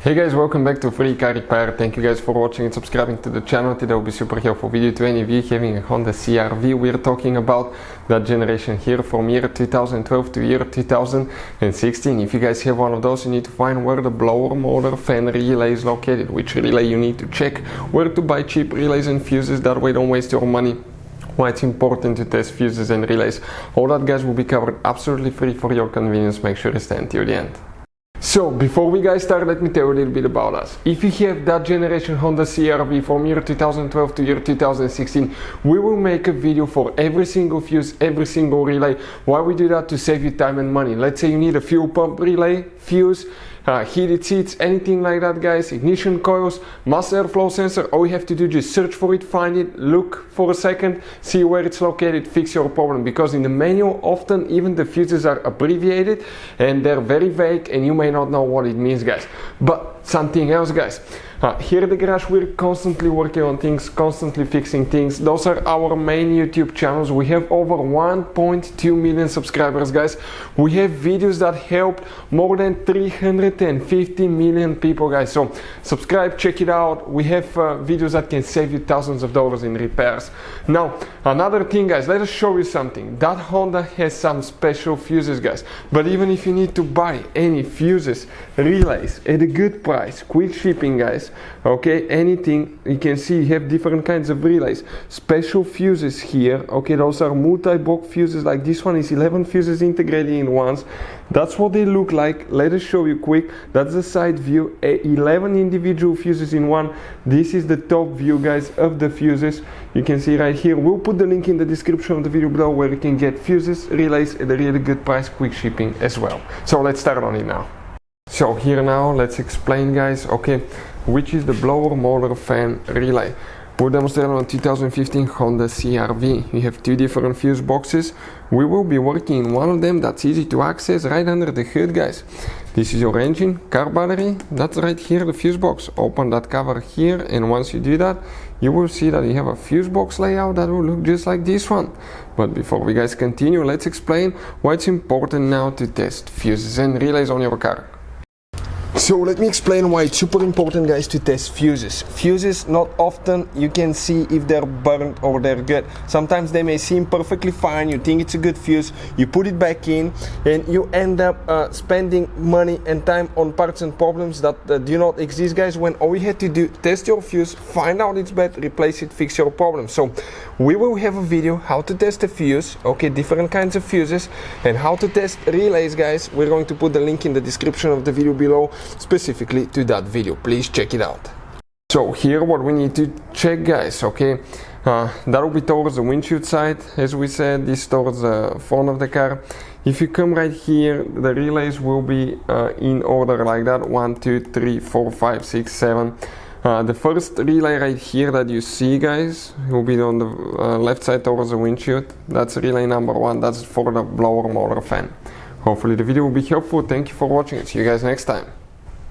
Hey guys, welcome back to Free Car Repair. Thank you guys for watching and subscribing to the channel. Today will be super helpful video to any of you having a Honda CR-V. We're talking about that generation here from year 2012 to year 2016. If you guys have one of those, you need to find where the blower motor fan relay is located, which relay you need to check, where to buy cheap relays and fuses, that way don't waste your money. Why it's important to test fuses and relays. All that guys will be covered absolutely free for your convenience. Make sure to stay until the end. So before we guys start, let me tell you a little bit about us. If you have that generation Honda CR-V from year 2012 to year 2016, we will make a video for every single fuse, every single relay. Why we do that? To save you time and money. Let's say you need a fuel pump relay, fuse, heated seats, anything like that guys, ignition coils, mass airflow sensor. All you have to do is just search for it, find it, look for a second, see where it's located, fix your problem. Because in the manual often even the fuses are abbreviated and they're very vague and you may not know what it means guys. But something else guys, here at the garage we're constantly working on things, constantly fixing things. Those are our main YouTube channels. We have over 1.2 million subscribers guys. We have videos that help more than 350 million people guys. So subscribe, check it out. We have videos that can save you thousands of dollars in repairs. Now another thing guys, let us show you something. That Honda has some special fuses guys. But even if you need to buy any fuses, relays at a good price, quick shipping guys, okay, anything, you can see you have different kinds of relays, special fuses here, okay, those are multi-block fuses. Like this one is 11 fuses integrated in ones. That's what they look like. Let us show you quick. That's the side view, 11 individual fuses in one. This is the top view guys of the fuses. You can see right here. We'll put the link in the description of the video below where you can get fuses, relays at a really good price, quick shipping as well. So let's start on it now. So here now let's explain guys, okay, which is the blower motor fan relay. We'll demonstrate on 2015 Honda CR-V. We have two different fuse boxes. We will be working in one of them that's easy to access right under the hood guys. This is your engine, car battery, that's right here the fuse box. Open that cover here and once you do that, you will see that you have a fuse box layout that will look just like this one. But before we guys continue, let's explain why it's important now to test fuses and relays on your car. So let me explain why it's super important guys to test fuses. Fuses, not often you can see if they're burnt or they're good. Sometimes they may seem perfectly fine, you think it's a good fuse, you put it back in and you end up spending money and time on parts and problems that do not exist guys, when all you had to do, test your fuse, find out it's bad, replace it, fix your problem. So we will have a video how to test a fuse, okay, different kinds of fuses, and how to test relays guys. We're going to put the link in the description of the video below specifically to that video. Please check it out. So here what we need to check guys, okay, that will be towards the windshield side, as we said, this towards the front of the car. If you come right here, the relays will be in order like that, 1 2 3 4 5 6 7. The first relay right here that you see guys will be on the left side towards the windshield. That's relay number 1, that's for the blower motor fan. Hopefully the video will be helpful. Thank you for watching. See you guys next time.